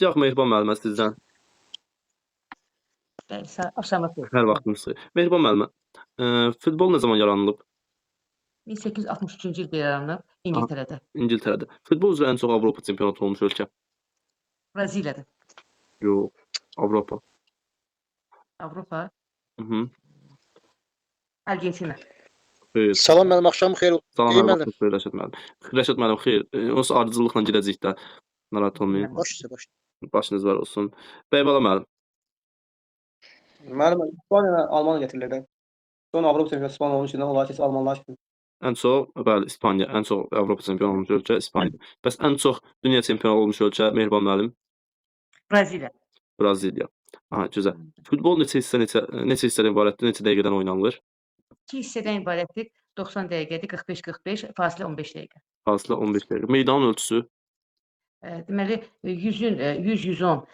Başlayaq Mehriban müəllimə sizdən. Axşamınız xeyir. Hər vaxtınız xeyir. Mehriban müəllimə, futbol nə zaman yaranılıb? 1863-cü ildə yaranıb İngiltərədə. İngiltərədə. Futbol üzrə ən çox Avropa çempionatı olmuş ölkə? Braziliyadır. Yox, Avropa. Avropa. Argentina. Xeyr. Salam müəllim, axşam xeyir. Salam, İyi hər müəllim. vaxtınız xeyir Rəşad müəllim. Rəşad müəllim, xeyir. Onsuz ardıcıllıqla gedəcəyik də. Narahat olmayın. Baş üstə, baş. Başınız var olsun. Bəybala müəllim. Müəllim, İspaniya Almaniya gətirirlər də. Son Avropa çempionatı İspaniya olmuş idi, onlar keçib almanlar kimi. Ən çox, bəli, İspaniya, ən çox Avropa çempionu olmuş ölkə İspaniya. Bəs ən çox dünya çempionu olmuş ölkə Mehriban müəllim? Braziliya. Braziliya. Aha, gözəl. Futbol neçə hissədən ibarətdir, neçə dəqiqədən oynanılır? 2 hissədən ibarətdir. 90 dəqiqədir, 45-45, fasilə 15 dəqiqə. Fasilə 15 dəqiqə. Meydanın ölçüsü? Deməli 100-110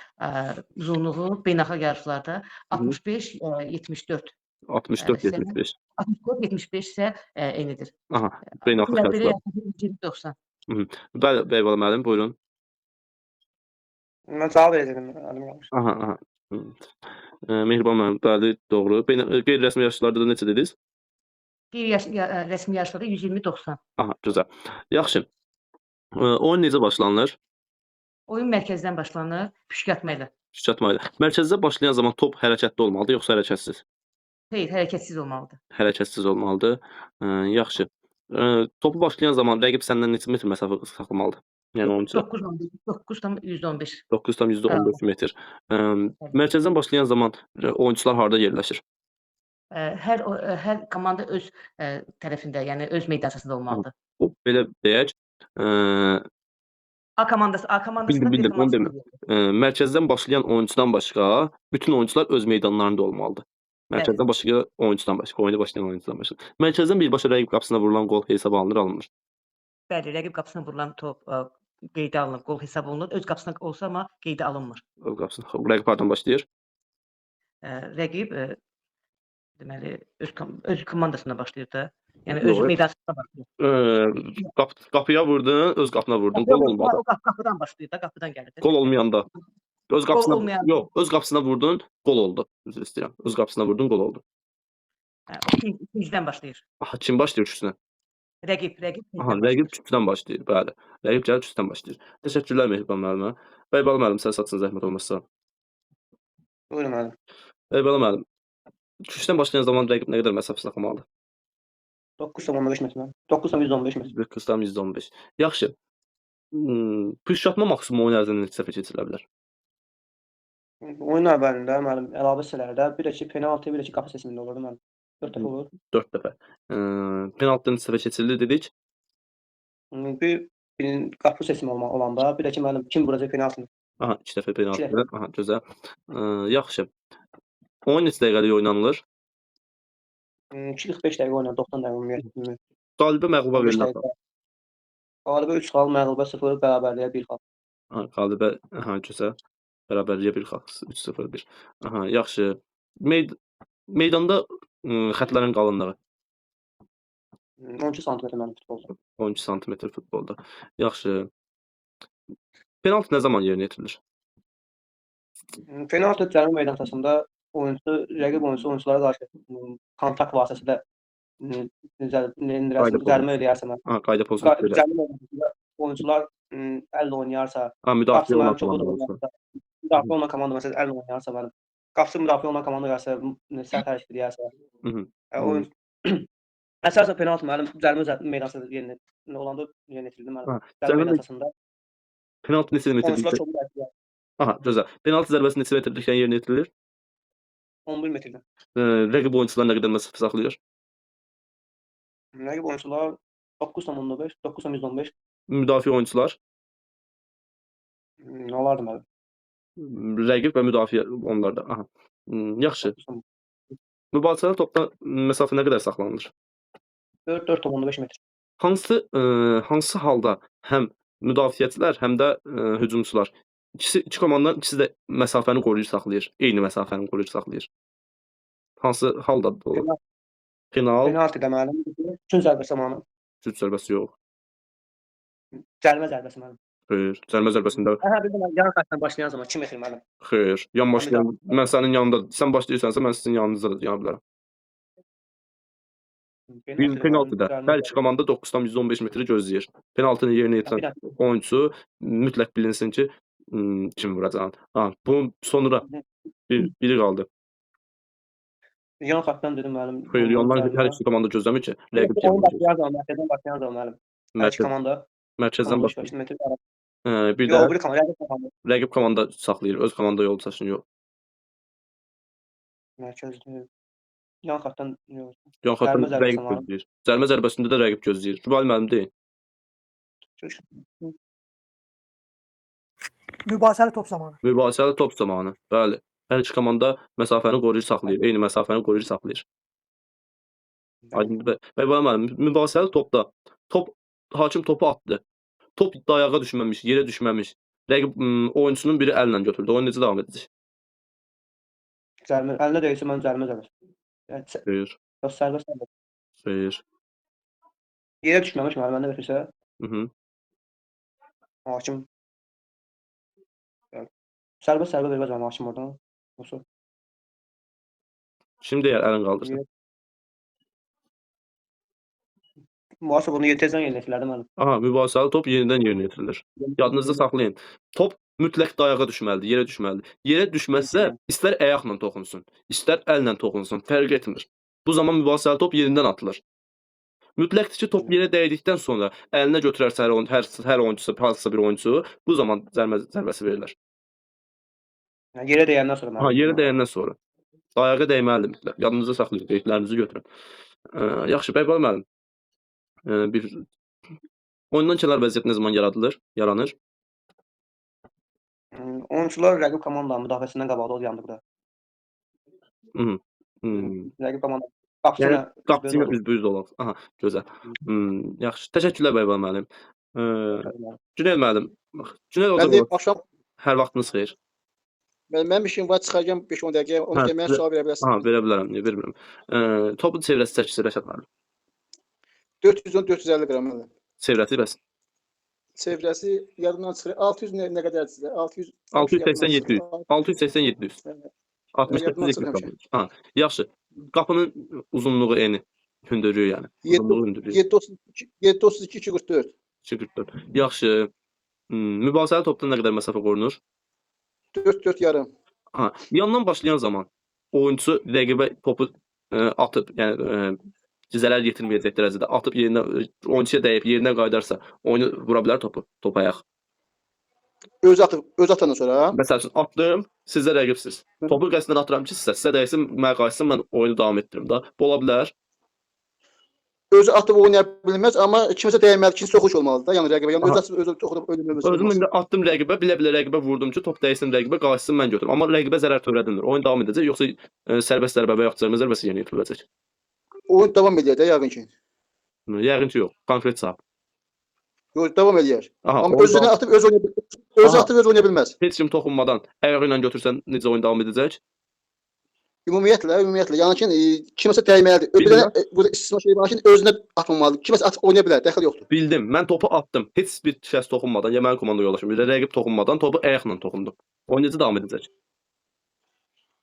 uzunluğu beynəlxalq yarışlarda 65-74. 64-75. 64-75 isə eynidir. Aha, beynəlxalq yarışlar. 90. Bəli, Bəybala müəllim, buyurun. Mən cavab verəcəydim, əlim qalmış. Aha. Mehriban müəllim, bəli, doğru. Qeyri-rəsmi yarışlarda da neçə dediniz? Rəsmi yarışlarda 120-90. Aha, gözəl. Yaxşı. Oyun necə başlanılır? Oyun mərkəzdən başlanır, püşkatma ilə. Püşkatma ilə. Mərkəzdə başlayan zaman top hərəkətli olmalıdır, yoxsa hərəkətsiz? Xeyr, hərəkətsiz olmalıdır. Hərəkətsiz olmalıdır. Yaxşı. Topu başlayan zaman rəqib səndən neçə metr məsafə saxlamalıdır? Yəni oyunçu 9,115. 9,115 metr. Mərkəzdən başlayan zaman oyunçular harda yerləşir? Hər komanda öz tərəfində, yəni öz meydançasında olmalıdır. Belə deyək. A komandasında bildim. Mərkəzdən başlayan oyunçudan başqa bütün oyunçular öz meydanlarında olmalıdır. Mərkəzdən başqa oyuncudan başqa, oyuna başlayan oyuncudan başqa. Mərkəzdən birbaşa rəqib qapısına vurulan qol hesaba alınır? Bəli, rəqib qapısına vurulan top qeydə alınır, qol hesab olunur. Öz qapısına olsa amma qeydə alınmır. Öz qapısına. Rəqib hardan başlayır? Rəqib deməli öz komandasına başlayır da. Yəni öz meydançasına başlayır. Qapıya vurdun, öz qapına vurdun. Qol olmadı. O qapıdan başlayır da, qapıdan gəlir. Qol olmayanda. Yox, öz qapısına vurdun, qol oldu. Üzr istəyirəm. Öz qapısına vurdun, qol oldu. İkincidən başlayır. Aha, kim başlayır üçündən? Rəqib. Aha, rəqib üçündən başlayır, bəli. Rəqib gəlib üçündən başlayır. Təşəkkürlər Mehriban müəllimə. Bəybala müəllim, səs açsın zəhmət olmazsa. Buyurun müəllim. Bəybala müəllim. Üçdən başlayan zaman rəqib nə qədər məsafə saxlamalıdır? 9,15 metr. 9,115 metr. 9,115. Yaxşı. Püşkatma maksimum oyun ərzində neçə dəfə keçirilə bilər? Oyun əvvəlində müəllim əlavə hissələrdə bir də ki penalti, bir də ki qapı seçimində olurdu müəllim. 4 dəfə olur. 4 dəfə. Penaltidən neçə dəfə keçirilir dedik? Bir qapı seçimi olanda, bir də ki müəllim kim vuracaq penaltini. Aha, 2 dəfə penalti. Aha, gözəl. Yaxşı. Oyun neçə dəqiqəlik oynanılır? 2-45 dəqiqə oynanır, 90 dəqiqə ümumiyyətlə. Qalibə məğluba verilən. Qalibə 3 xal, məğluba 0, bərabərliyə 1 xal. Aha, qalibə, aha, gözəl. Bərabərliyə 1 xal, 3-0-1. Aha, yaxşı. Meydanda xətlərin qalınlığı? 12 sm mənim futbolda. 12 sm futbolda. Yaxşı. Penalti nə zaman yerinə yetirilir? Penalti cərimə meydançasında rəqib oyunçulara qarşı kontakt vasitəsilə cərimə eləyərsə, qayda pozuntusu. Cərimə meydançasında oyunçular əllə oynayarsa, müdafiə olan komanda. Müdafiə olan komanda məsələn əllə oynayarsa, mənim qapısı müdafiə olan komanda qarşı səhv hərəkət edərsə, əsasən penalti mənim cərimə meydançasında yerinə olanda yerinə yetirilir mənim. Cərimə meydançasında penalti neçə metrlik? Aha, gözəl. Penalti zərbəsi neçə metrlikdən yerinə yetirilir? 11 metrdən. Rəqib oyunçular nə qədər məsafə saxlayır? Rəqib oyunçular 9,15, 9,115. Müdafiə oyunçular? Olardı mənim. Rəqib və müdafiə onlarda. Aha. Yaxşı. Mübarizədə topda məsafə nə qədər saxlanılır? 4,15 metr. Hansı halda həm müdafiəçilər, həm də hücumçular iki komandanın ikisi də məsafəni qoruyur saxlayır. Eyni məsafəni qoruyur saxlayır. Hansı halda bu olur? Penalti deməli. Üçün zərbəsi zamanı. Şut zərbəsi yox. Cərimə zərbəsi mənim. Xeyr. Zərmə zərbəsində Hə, bir də yan xəttdən başlayan zaman 2 metr müəllim. xeyr. Yan Mən bir başlayan daha mən sənin yanında sən başlayırsansa mən sizin yanınızda da yana bilərəm. Penaltıda hər iki komanda 9,15 metri gözləyir. Penaltını yerinə yetirən oyunçu mütləq bilinsin ki, kim vuracaq. Bunun sonra biri qaldı. Yan xəttdən dedim müəllim. Xeyr, yandan hər iki komanda gözləmir ki, rəqib kim Oyun vuracaq. başlayan zaman, mərkəzdən başlayan zaman müəllim. Hər iki komanda Mərkəzdən 15 başlayır. metr arası. Bir də Yox, bir komanda, rəqib komanda. rəqib komanda saxlayır, öz komanda yoldaşını yox. Mərkəzdə yan xəttdən yox. Yan xəttdən Zərbə zərbəsi rəqib var. gözləyir. Zərmə zərbəsində də rəqib gözləyir. Cübali müəllim deyil. Mübahisəli top zamanı. Mübahisəli top zamanı. Bəli. Hər iki komanda məsafəni qoruyur, saxlayır. Eyni məsafəni qoruyur, saxlayır. Aydındır. Və müəllim, mübahisəli topda hakim topu atdı. Top dayağa düşməmiş, yerə düşməmiş. Rəqib oyunçunun biri əllə götürdü. Oyun necə davam edəcək? Zərbə əlinə dəysə mən zərbə zərbəsi. Yəni Xeyr. sərbəst. Xeyr. Yerə düşməmiş müəllim məndə verirsə, hakim sərbəst verməz mənim hakim oradan. Yoxsa Kim deyər əlin qaldırsın? müasir bunu tezdən yerinə yetirərdi mənim. Mübahisəli top yenidən yerinə yetirilir. Yadınızda saxlayın. Top mütləq dayağa düşməlidir, yerə düşməlidir. Yerə düşməzsə, istər ayaqla toxunsun, istər əllə toxunsun, fərq etmir. Bu zaman mübahisəli top yerindən atılır. Mütləqdir ki, top yerə dəydikdən sonra əlinə götürərsə hər oyunçusu, hansısa bir oyunçu, bu zaman zərbəsi verilir. Yəni yerə dəyəndən sonra mənim. Yerə dəyəndən sonra. Dayağa dəyməlidir mütləq. Yadınızda saxlayın, qeydlərinizi götürün. Yaxşı, Bəybal müəllim. Bir oyundan kənar vəziyyət nə zaman yaranır? Oyunçular rəqib komandanın müdafiəsindən qabaqda olanda. Rəqib komanda qapıçı üzbəüz olaq. Gözəl. Yaxşı. Təşəkkürlər Bəybal müəllim. Cüneyt müəllim. Cüneyt axşam hər vaxtınız xeyir. Mənim işim var, çıxacağam 5-10 dəqiqə. Onu deməyə sual verə bilərsiniz. Verə bilərəm, niyə vermirəm. Topun çevrəsi çəkisi Rəşad müəllim. 410-450 qram mənim. Çevrəsi bəs. Çevrəsi yadımdan çıxır. 600 nə qədərdir sizə? 680-700. 680-700. 68 qram. Yaxşı. Qapının uzunluğu eni. Hündürlüyü yəni. 732-244. 244. Yaxşı. Mübahisəli topdan nə qədər məsafə qorunur? 4 yarım. Yandan başlayan zaman oyunçu rəqibə topu atıb, yəni cizələr yetirməyəcək dərəcədə atıb yerinə oyunçuya dəyib yerinə qayıdarsa, oyunu vura bilər topu ayaq. Öz atandan sonra. Məsəl üçün atdım, siz də rəqibsiz. Topu qəsdən atıram ki, sizə dəysin, mənə qayıtsın, mən oyunu davam etdirim da. Bu ola bilər. Özü atıb oynaya bilməz, amma kiməsə dəyməli, ikinci soxuş olmalıdır da. Yəni rəqibə, yəni özü toxunub ölməməz. Özüm indi atdım rəqibə, bilə-bilə rəqibə vurdum ki, top dəysin rəqibə, qayıtsın, mən götürüm. Amma rəqibə zərər törədilmir. Oyun davam edəcək, yoxsa sərbəst zərbə və yaxud zərmə zərbəsi yerinə yetiriləcək? Oyun davam edir də yəqin ki. Yəqin ki, yox. Konkret cavab. Yox, davam edir. Amma oyun özünü atıb öz oynaya bilməz. Özü atıb öz oynaya bilməz. Heç kim toxunmadan ayağı ilə götürsən necə oyun davam edəcək? Ümumiyyətlə, yəni ki, kiməsə dəyməlidir. Burada istisna şey var ki, özünə atmamalıdır. Kiməsə atıb oynaya bilər, dəxil yoxdur. Bildim. Mən topu atdım. Heç bir şəxs toxunmadan, ya mənim komanda yoldaşım, ya rəqib toxunmadan topu ayaqla toxundum. Oyun necə davam edəcək?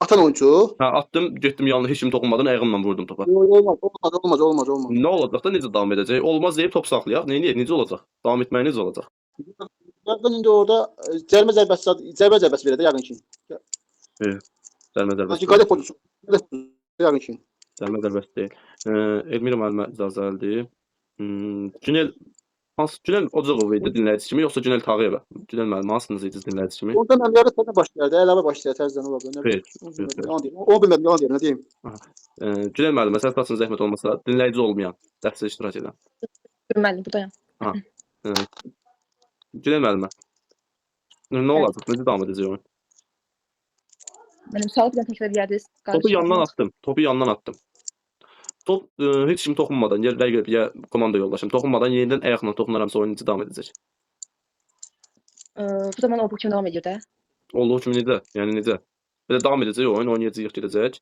Atan oyuncu. Atdım, getdim yanına, heç kim toxunmadan ayağımla vurdum topa. Olmaz. Nə olacaq da necə davam edəcək? Olmaz deyib top saxlayaq. Necə olacaq? Davam etməyi necə olacaq? Yəqin indi orada zərbə zərbəsi verə də yəqin ki. Zərbə zərbəsi. Qalib pozisyon. Yəqin ki. Zərbə zərbəsi deyil. Elmira müəllimə icazə verdi. Cüneyl Ocaqov idi dinləyici kimi, yoxsa Cüneyl Tağıyeva? Cüneyl müəllim hansınız idi dinləyici kimi? Ondan mən yarı sənə başlayardı, əlavə başlayar təzədən ola bilər. O bilmədim, yalan deyirəm, nə deyim. Cüneyl müəllim, məsəl üçün zəhmət olmasa, dinləyici olmayan, dərsdə iştirak edən. Müəllim, buradayam. Cüneyl müəllimə. Nə olacaq? Necə davam edəcək oyun? Mənim sualı bir təkrar edərdiniz. Topu yandan attım. Top heç kim toxunmadan, ya rəqib, ya komanda yoldaşım toxunmadan yenidən ayaqla toxunaramsa oyun necə davam edəcək? Bu zaman olduğu kimi davam edir də. Olduğu kimi necə? Yəni necə? Belə davam edəcək oyun, oynayacaq, gedəcək.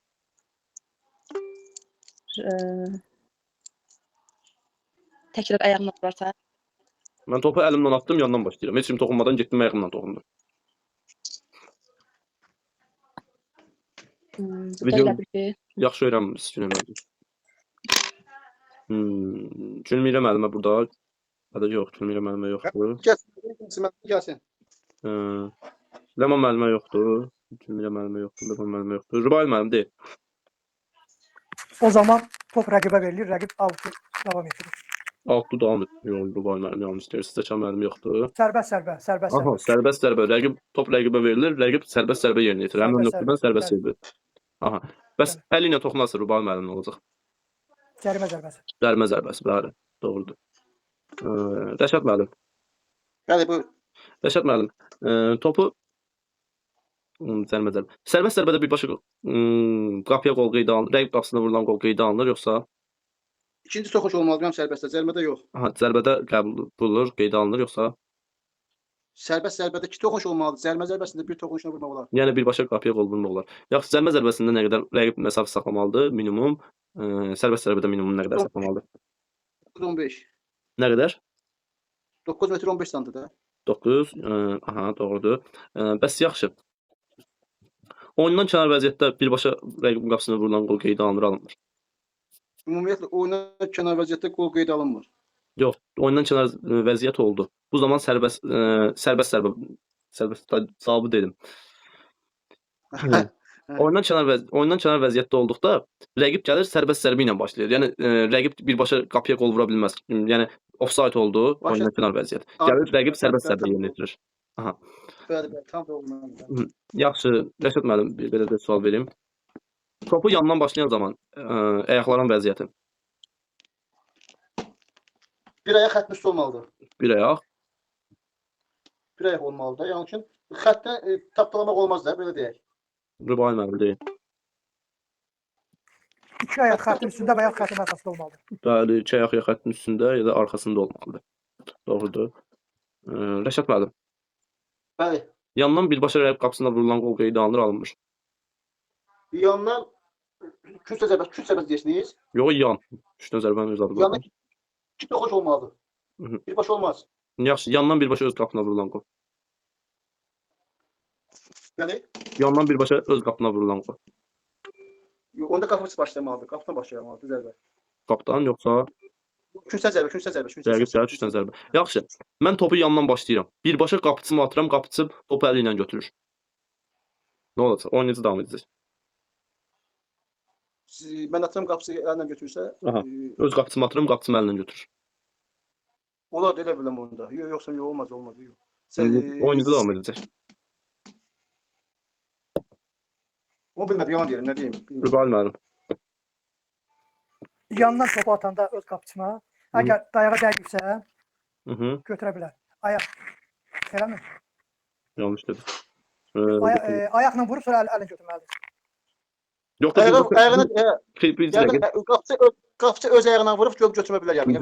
Təkrar ayağına vurarsa. Mən topu əlimlə atdım, yandan başlayıram. Heç kim toxunmadan getdim, ayağımla toxundum. Burada Video- elə bir şey. Yaxşı öyrənmişsiniz Günel müəllim. Gülmira müəllimə burada. Hədə yox, Gülmira müəllimə yoxdur. Gəlsin. Ləman müəllimə yoxdur. Gülmira müəllimə yoxdur, Ləman müəllimə yoxdur. Rubayl müəllim deyil. O zaman top rəqibə verilir, rəqib out'u davam etdirir. Altı davam edir. Rubayl müəllim yanlış deyir. Sizə müəllim yoxdur. Sərbəst zərbə, sərbəst Aha, zərbə. sərbəst zərbə. Top rəqibə verilir, rəqib sərbəst zərbə yerinə yetirir. Həmin Sərbəst nöqtədən zərbə, sərbəst bəli. zərbə. Aha. Bəs əli ilə toxunarsa Rubayl müəllim nə olacaq? Cərimə zərbəsi. Cərimə zərbəsi, bəli. Doğrudur. Rəşad müəllim. Bəli, bu Rəşad müəllim, topu cərimə zərbə. Sərbəst zərbədə birbaşa qapıya qol qeydə alınır, rəqib qapısına vurulan qol qeydə alınır, yoxsa ikinci toxuş olmalıdır, həm sərbəstdə, zərbədə yox. aha, zərbədə qəbul vurulur, qeydə alınır, yoxsa Sərbəst zərbədə 2 toxuş olmalıdır. Zərbə zərbəsində 1 toxuşla vurmaq olar. yəni birbaşa qapıya qol vurmaq olar. Yaxşı, zərbə zərbəsində nə qədər rəqib məsafə saxlamalıdır? Minimum. Sərbəst zərbədə minimum nə qədər saxlamalıdır? 15. Nə qədər? 9 metr 15 santidir də. 9. Aha, doğrudur. Bəs yaxşı. Oyundan kənar vəziyyətdə birbaşa rəqibin qapısına vurulan qol qeydə alınır, alınmır. Ümumiyyətlə oyuna kənar vəziyyətdə qol qeyd alınmır. Yox, oyundan kənar vəziyyət oldu. Bu zaman sərbəst cavabı dedim. Oyundan kənar vəziyyətdə olduqda rəqib gəlir sərbəst zərbə ilə başlayır. Yəni rəqib birbaşa qapıya qol vura bilməz. Yəni ofsayt oldu, oyundan kənar vəziyyət. Gəlir rəqib sərbəst zərbə yerinə yetirir. Aha. Bəli, bəli, tam doğru. Yaxşı, Rəşad müəllim, bir belə də sual verim. Topu yandan başlayan zaman ayaqların vəziyyəti. Bir ayaq xəttin üstü olmalıdır. Bir ayaq. Bir ayaq olmalıdır. Yəni ki, xəttə tapdalamaq olmaz da, belə deyək. Rubayl müəllim deyil. İki ayaq xəttin üstündə və ya xəttin arxasında olmalıdır. Bəli, iki ayaq ya xəttin üstündə ya da arxasında olmalıdır. Doğrudur. Rəşad müəllim, Bəli. yandan birbaşa rəqib qapısına vurulan qol qeydə alınır, alınmır. Yandan küç zərbə deyirsiniz. Yox, yan. Üstünə zərbənin öz adı var. Yandan 2 toxuş olmalıdır. Birbaşa olmaz. Yaxşı, yandan birbaşa öz qapına vurulan qol. Yəni, Yandan birbaşa öz qapına vurulan qol. onda qapısı başlamalıdır. Qapıdan başlayamalıdır zərbə. Qapdan yoxsa Küçə zərbə. rəqib səhər üstdən zərbə. Yaxşı, mən topu yandan başlayıram. Birbaşa qapıçımı atıram, qapıçı topu əli ilə götürür. Nə olacaq? Oyun necə davam edəcək? Mən atıram qapısı əlinə götürsə, Aha. Öz qapıçımı atıram, qapıçımı əli ilə götürür. olar elə biləm onda. Yoxsa olmaz. Yox. Oyun necə davam edəcək? O bilmədim, yalan deyirəm, nə deyim. Rubayl müəllim. Yandan topu atanda öz qapıçına, əgər dayağa dəqiqsə, götürə bilər. Ayaq. Eləmi? Yanlış dedim. Ayaqla vurub sonra əlini götürməlidir. Yox da Qapıçı öz ayağına vurub götürmə bilər yəni.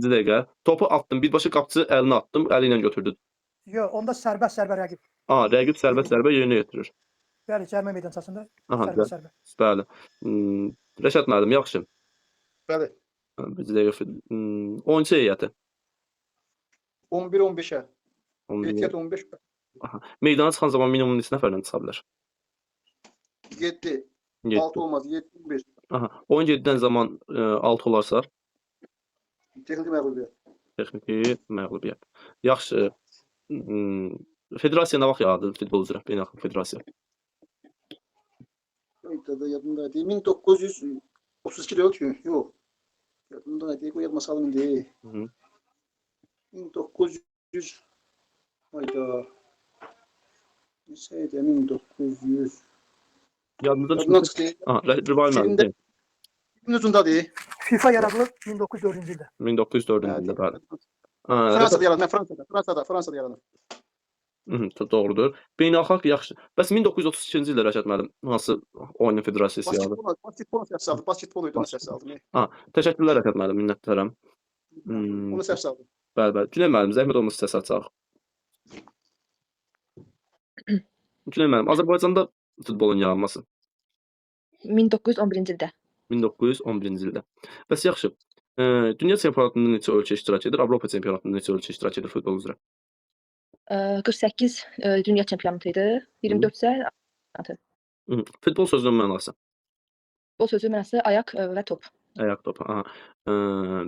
bir dəqiqə. Topu attım, birbaşa qapıçı əlinə attım, əli ilə götürdü. Yox, onda sərbəst zərbə rəqib. Rəqib sərbəst zərbə yerinə yetirir. Bəli, cərimə meydançasında Aha, sərbəst zərbə. bəli. Rəşad müəllim, yaxşı. Bəli. Bir dəqiqə. Oyunçu heyəti. 11-15-ə. Ehtiyat 15. Aha. Meydana çıxan zaman minimum neçə nəfərlə çıxa bilər? 7. 7. 6 olmaz. 7-15. Aha. Oyun 7-dən zaman 6 olarsa, Texniki məğlubiyyət. texniki məğlubiyyət. Yaxşı. Federasiya nə vaxt yaradıldı futbol üzrə? Beynəlxalq federasiya. Yadımda deyil. 1932 də yox ki. Yox. Yadımda deyil. Yadmasalım indi. 1900 hayda. Neçəydi? 1900. Yadınızda çıxdı. Rubayl müəllim deyil. Uzunda deyil. FIFA yaradılıb 1904-cü ildə. 1904-cü ildə, bəli. Fransada yaranır. Fransada yaranır. Doğrudur. Beynəlxalq yaxşı. Bəs 1932-ci ildə Rəşad müəllim hansı oyun federasiyası yaradıldı? Basketbol səhv saldı. Basketbol idi, onu səhv saldı. Təşəkkürlər Rəşad müəllim, minnətdaram. Onu səhv saldı. Bəli. Günel müəllim, zəhmət olmasa səs açaq. Günel müəllim, Azərbaycanda futbolun yaranması 1911-ci ildə. 1911-ci ildə. Bəs yaxşı. Dünya çempionatında neçə ölkə iştirak edir? Avropa çempionatında neçə ölkə iştirak edir futbol üzrə? 48 dünya çempionatı idi. 24 isə Futbol sözünün mənası. futbol sözü mənası ayaq və top. Ayaq topu. Aha.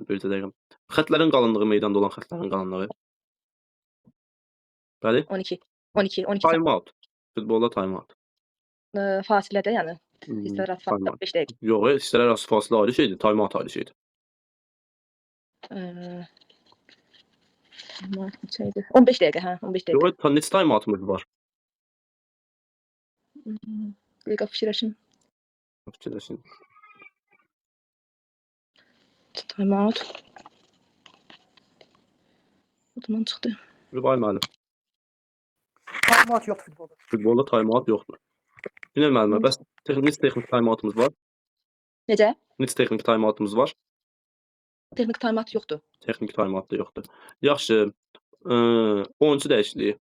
Bircə dəqiqə. Xətlərin qalınlığı, meydanda olan xətlərin qalınlığı. Bəli. 12. 12 Time out. Futbolda time out. fasilədə, yəni hissələr arası Time out. 5 dəqiqə. Yox, hissələr arası fasilə ayrı şeydir, time out ayrı şeydir. Şeydir. 15 dəqiqə, hə, 15 dəqiqə. Yox, neçə time out'umuz var? Dəqiqə fikirləşim. Fikirləşin. Time out. Otoman çıxdı. Rübay müəllim. Talimat yoxdur futbolda. Futbolda time out yoxdur. Günel müəllimə, bəs neçə texnik time out'umuz var? Necə? Neçə texnik time out'umuz var? Texnik time out yoxdur. Texnik time out da yoxdur. Yaxşı. Oyunçu dəyişikliyi.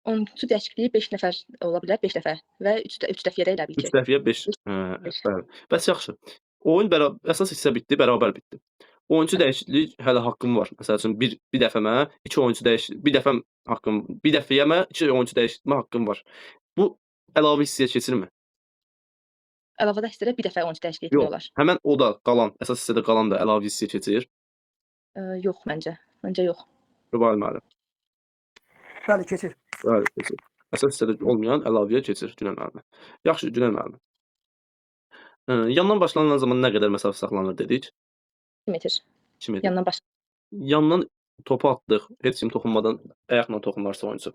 Oyunçu dəyişikliyi 5 nəfər ola bilər, 5 dəfə və 3 dəfəyə də elə bil 3 ki. dəfəyə 5. Bəli. Bəs yaxşı. Oyun əsas hissə bitdi, bərabər bitdi. Oyunçu dəyişikliyi hələ haqqım var. Məsəl üçün bir dəfəmə 2 oyunçu bir dəfəm haqqım, bir dəfəyəmə 2 oyunçu dəyişdirmə haqqım var. Bu əlavə hissəyə keçirmi? Əlavədə hissədə bir dəfə oyunçu dəyişikliyi etmək olar. Həmən o da qalan, əsas hissədə qalan da əlavə hissəyə keçir. Yox məncə. Məncə yox. Rübay müəllim. Bəli, keçir. Bəli, keçir. Əsas hissədə olmayan əlavəyə keçir Günel müəllim. Yaxşı, Günel müəllim. Yandan başlanılan zaman nə qədər məsafə saxlanır dedik? 2 metr. 2 metr. Yandan baş. Yandan topu atdıq, heç kim toxunmadan ayaqla toxunarsa oyunçu.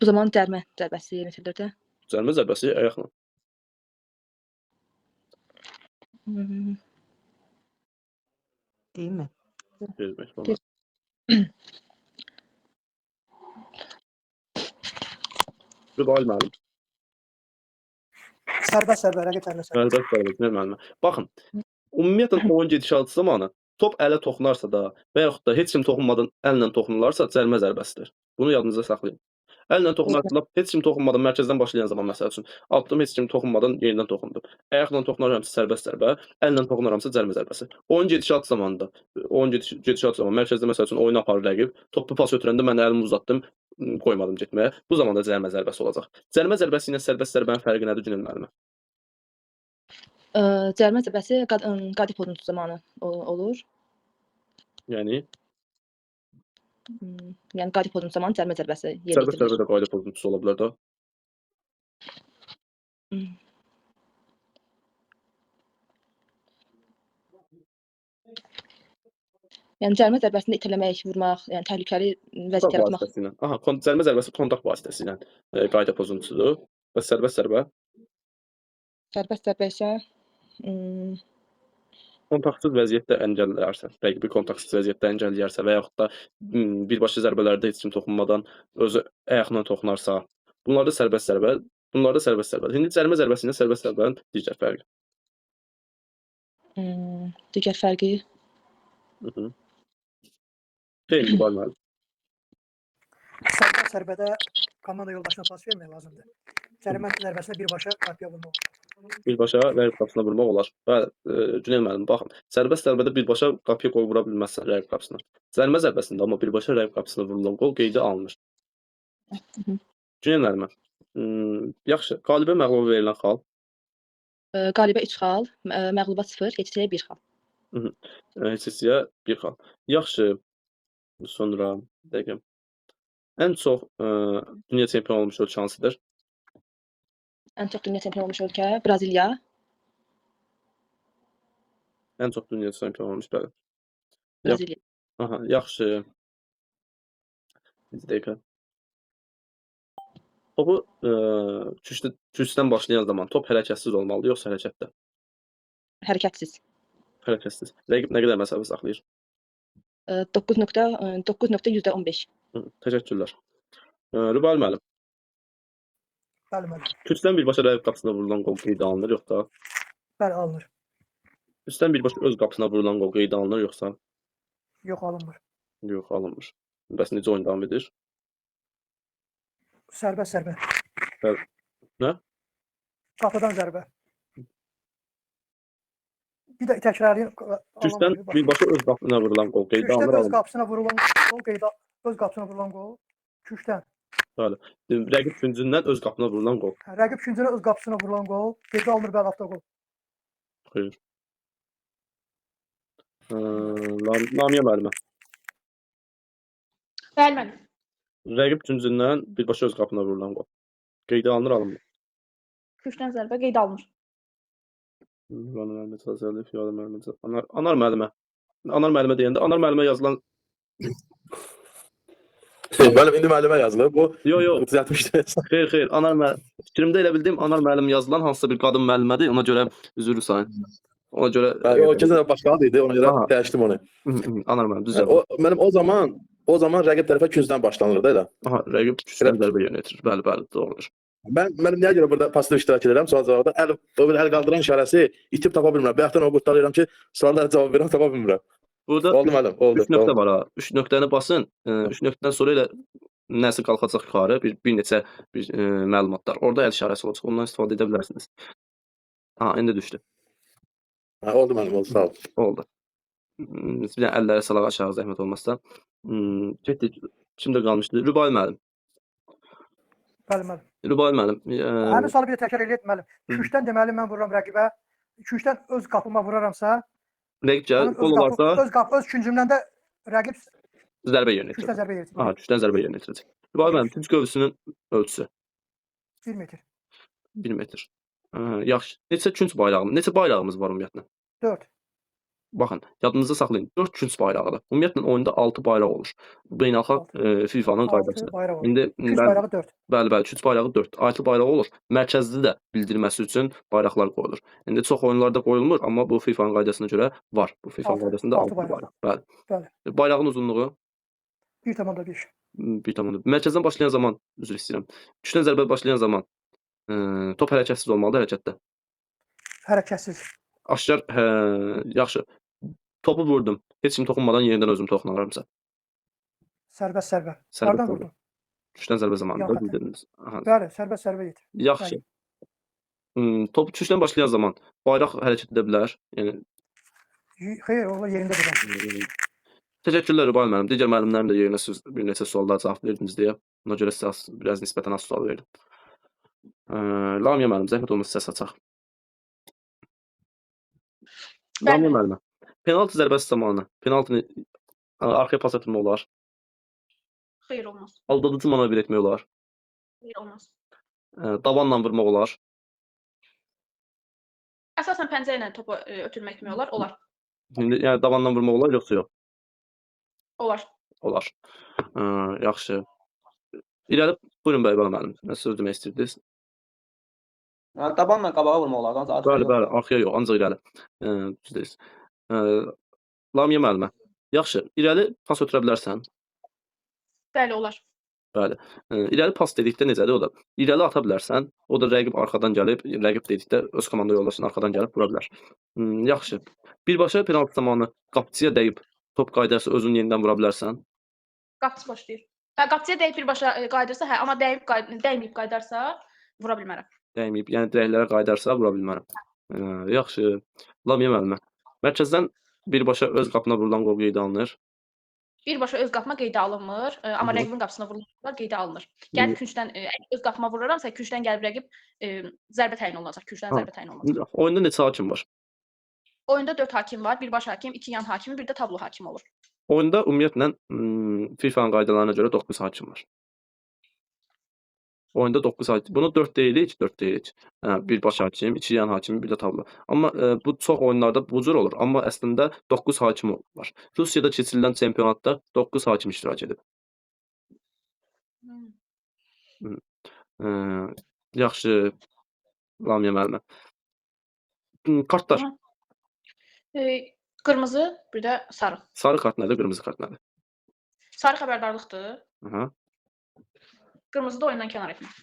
Bu zaman cərmə zərbəsi yönəltilir də. Cərmə zərbəsi ayaqla. Deyilmi? Deyilmək olar. Rübay müəllim. Sərbəst rəqiblərlə sərbəst. Sərbəst Günel müəllimə. Baxın, ümumiyyətlə oyun gedişatı zamanı top ələ toxunarsa da və yaxud da heç kim toxunmadan əllə toxunularsa cərmə zərbəsidir. Bunu yadınızda saxlayın. Əllə toxunarsa, heç kim toxunmadan mərkəzdən başlayan zaman məsəl üçün atdım, heç kim toxunmadan yerindən toxundum. Ayaqla toxunaramsa sərbəst zərbə, əllə toxunaramsa cərmə zərbəsi. Oyun gedişatı zamanında, gedişatı zamanı mərkəzdə məsəl üçün oyunu aparır rəqib, topu pas ötürəndə mən əlimi uzatdım, qoymadım getməyə. Bu zamanda cərmə zərbəsi olacaq. Cərmə zərbəsi ilə sərbəst zərbənin fərqi nədir Günel müəllimə? Cərmə zərbəsi qadi pozuntusu zamanı olur. Yəni Yəni qadi pozuntusu zamanı cərmə zərbəsi yerinə sərbəst zərbə yetirilir. də qayda pozuntusu ola bilər də. Yəni cərmə zərbəsində itələmək, vurmaq, yəni təhlükəli vəziyyət yaratmaq. Vasitəsilə. Aha, cərmə zərbəsi kontakt vasitəsilə qayda pozuntusudur. Və sərbəst zərbə Sərbəst zərbə isə kontaktsız vəziyyətdə əngəlləyərsə, rəqibi kontaktsız vəziyyətdə əngəlləyərsə və yaxud da birbaşa zərbələrdə heç kim toxunmadan özü ayaqla toxunarsa, bunlarda sərbəst zərbə, bunlarda sərbəst zərbə. İndi cərmə zərbəsi ilə sərbəst zərbənin digər fərqi. digər fərqi Xeyr, var müəllim. Sərbəst zərbədə komanda yoldaşına pas vermək lazımdır. Cərimə zərbəsində birbaşa qapıya vurmaq olur. Birbaşa rəqib qapısına vurmaq olar. Bəli, Günel müəllim, baxın. Sərbəst zərbədə birbaşa qapıya qol vura bilməzsən rəqib qapısına. Cərimə zərbəsində amma birbaşa rəqib qapısına vurulan qol qeydə alınır. Günel müəllimə, yaxşı, qalibə məğluba verilən xal. qalibə 3 xal, məğluba 0, keçiciyə 1 xal. Keçiciyə 1 xal. Yaxşı, sonra dəqiqə. Ən çox dünya çempionu olmuş ölkə hansıdır? Ən çox dünya çempionu olmuş ölkə Braziliya. Ən çox dünya çempionu olmuş, bəli. Braziliya. Aha, yaxşı. Bir dəqiqə. Topu küçdən başlayan zaman top hərəkətsiz olmalıdır, yoxsa hərəkətdə? Hərəkətsiz. Hərəkətsiz. Rəqib nə qədər məsafə saxlayır? 9.15. Təşəkkürlər. Rübal müəllim, Bəli, müəllim. küçdən birbaşa rəqib qapısına vurulan qol qeydə alınır, yoxsa? Bəli, alınır. Küçdən birbaşa öz qapısına vurulan qol qeydə alınır, yoxsa? Yox, alınmır. Yox, alınmır. Bəs necə oyun davam edir? Sərbəst zərbə. Nə? Qapıdan zərbə. Bir də təkrarlayın. Küçdən birbaşa öz qapısına vurulan qol qeydə Küşdən alınır, öz alınmır. qapısına vurulan gol qeydə öz qapısına vurulan gol. Küşdən. Bəli. Rəqib küncündən öz qapısına vurulan qol. Rəqib küncünə öz qapısına vurulan gol. Qeydə alınır bəli avtogol. Xeyr. Lamiyə müəllimə. Bəli müəllim. Rəqib küncündən birbaşa öz qapısına vurulan qol. Qeydə alınır, alınmır. Küşdən zərbə qeydə alınır. Anar müəllimə cəzalı, Fiyalı müəllimə. Anar müəllimə. Anar müəllimə deyəndə Anar müəllimə yazılan Müəllim indi müəllimə yazılır. Bu Yox. düzəltmişdi. Xeyr. Anar müəllim. Fikrimdə elə bildim Anar müəllim yazılan hansısa bir qadın müəllimədir. Ona görə üzr sayın. Ona görə O keçən dəfə başqa idi, ona görə Aha. dəyişdim onu. Anar müəllim düzdür. Müəllim o zaman rəqib tərəfə küncdən başlanır da elə. Aha, rəqib küçdən zərbə yönəltir. Bəli, doğrudur. Mən niyə görə burada pasiv iştirak edirəm? Sual cavabda əl qaldıran işarəsi itib tapa bilmirəm. Bayaqdan o qurtarıram ki, suallara cavab verirəm, tapa bilmirəm. Burada Oldu müəllim, oldu. 3 nöqtə var ha. 3 nöqtəni basın. 3 nöqtədən sonra elə nəsə qalxacaq yuxarı, bir neçə məlumatlar. Orada əl işarəsi olacaq. Ondan istifadə edə bilərsiniz. Ha, indi düşdü. Oldu müəllim, oldu, sağ ol. Oldu. Bir dənə əlləri salaq aşağı zəhmət olmazsa. Getdik. Kimdə qalmışdı? Rübai müəllim. Bəli müəllim. Rübai müəllim. Həmin sualı bir də təkrar eləyək müəllim. Küşdən deməli mən vururam rəqibə. Küşdən öz qapıma vuraramsa, Rəqib gəlir, qol olarsa öz küncümdən də rəqib zərbə yerinə küşdən yetirir. zərbə yeridir. Aha, küşdən zərbə yerinə yetirəcək. Rübai müəllim, künc gövdəsinin ölçüsü 1 metr. 1 metr. Yaxşı. Neçə bayrağımız var ümumiyyətlə? 4. Baxın, yadınızda saxlayın. 4 künc bayrağıdır. Ümumiyyətlə oyunda 6 bayraq olur. Beynəlxalq FIFA-nın qaydasıdır. Bayraq olur. İndi Künc bayrağı 4. bəli, künc bayrağı 4. Aytlı bayrağı olur. Mərkəzli də bildirməsi üçün bayraqlar qoyulur. İndi çox oyunlarda qoyulmur, amma bu FIFA-nın qaydasına görə var. Bu FIFA-nın qaydasında 6 bayraq. Bəli. Bayrağın uzunluğu 1,5. 1,5. Mərkəzdən başlayan zaman, üzr istəyirəm. Küşdən zərbə başlayan zaman top hərəkətsiz olmalıdır hərəkətdə. Hərəkətsiz. Aşkar, yaxşı. Topu vurdum. Heç kim toxunmadan yenidən özüm toxunaramsa. Sərbəst zərbə. Sərbəst Hardan zərbə. vurdun? Küşdən zərbə zamanında Yaxşı. bildirdiniz. Aha. Bəli, sərbəst zərbə yetir. Yaxşı. Topu küşdən başlayan zaman bayraq hərəkət edə bilər. Yəni Xeyr, o yerində duran. təşəkkürlər Rübai müəllim. Digər müəllimlərin də yerinə siz bir neçə suallar cavab verdiniz deyə. Ona görə sizə biraz nisbətən az sual verdim. Lamiyə müəllim, zəhmət olmasa səs açaq. Lamiyə müəllimə. Penaltı zərbəsi zamanı penaltını arxaya pas etmək olar. Xeyr olmaz. Aldadıcı manevr etmək olar. Xeyr olmaz. Dabanla vurmaq olar. Əsasən pəncə ilə topu ötürmək etmək olar. Olar. İndi yəni dabanla vurmaq olar yoxsa yox? Olar. Olar. Yaxşı. İrəli buyurun Bəybal müəllim. Nə söz demək istəyirdiniz? Tabanla qabağa vurmaq olar. Ancaq Bəli, arxaya yox, ancaq irəli. Düzdür. Lamiyə müəllimə. Yaxşı, irəli pas ötürə bilərsən? Bəli, olar. Bəli. İrəli pas dedikdə necədir o da? İrəli ata bilərsən, o da rəqib arxadan gəlib, rəqib dedikdə öz komanda yoldaşının arxadan gəlib vura bilər. Yaxşı. Birbaşa penaltı zamanı qapıçıya dəyib top qaydarsa özün yenidən vura bilərsən? Qapıçı başlayır. Qapıçıya dəyib birbaşa qaydarsa, hə, amma dəyməyib qaydarsa vura bilmərəm. Dəyməyib, yəni dirəklərə qaydarsa vura bilmərəm. Yaxşı. Lamiyə müəllimə. Mərkəzdən birbaşa öz qapına vurulan qol qeydə alınır. Birbaşa öz qapıma qeydə alınmır, amma rəqibin qapısına vurulanlar qeydə alınır. Gəlib küncdən öz qapıma vururamsa, küncdən gəlib rəqib zərbə təyin olunacaq, küncdən zərbə təyin olunacaq. Oyunda neçə hakim var? Oyunda 4 hakim var, bir baş hakim, 2 yan hakimi, bir də tablo hakimi olur. Oyunda ümumiyyətlə FIFA-nın qaydalarına görə 9 hakim var. Oyunda 9 hakim. Bunu 4 deyirik. Bir baş hakim, 2 yan hakimi, bir də tablo. Amma bu çox oyunlarda bu cür olur. Amma əslində 9 hakim var. Rusiyada keçirilən çempionatda 9 hakim iştirak edib. Yaxşı. Lamiyə müəllimə. Kartlar. Qırmızı, bir də sarı. Sarı kart nədir, qırmızı kart nədir? Sarı xəbərdarlıqdır. Aha. Qırmızıda oyundan kənar etmək.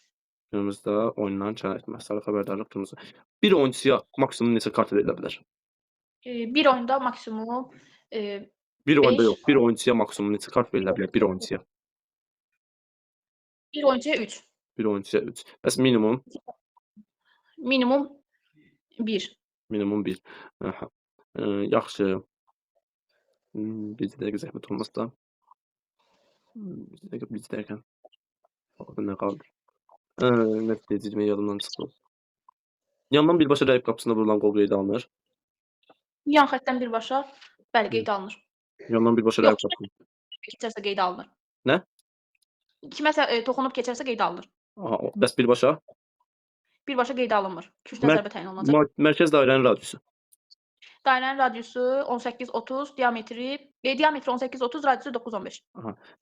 Qırmızıda oyundan kənar etmək. Sarı xəbərdarlıq, qırmızı. Bir oyunçuya maksimum neçə kart verilə bilər? Bir oyunda maksimum Bir oyunda Beş. yox. Bir oyunçuya maksimum neçə kart verilə bilər? Bir oyunçuya. bir oyuncuya 3. Bir oyunçuya 3. Bəs minimum? Minimum 1. Minimum 1. Aha. Yaxşı. Bir dəqiqə zəhmət olmasa. Bir dəqiqə. Orada nə qaldı? Nə deyəcəyimi yadımdan çıxdı. Yandan birbaşa rəqib qapısına vurulan qol qeydə alınır. Yan xəttdən birbaşa bəli qeydə alınır. Yandan birbaşa Yox, rəqib qapısına. keçərsə qeydə alınır. Nə? Kiməsə toxunub keçərsə qeydə alınır. Aha, bəs birbaşa? Birbaşa qeydə alınmır. Küçdən Mər- zərbə təyin olunacaq. Mərkəz dairənin radiusu. Dairənin radiusu 18-30, diametri 18-30, radiusu 9-15.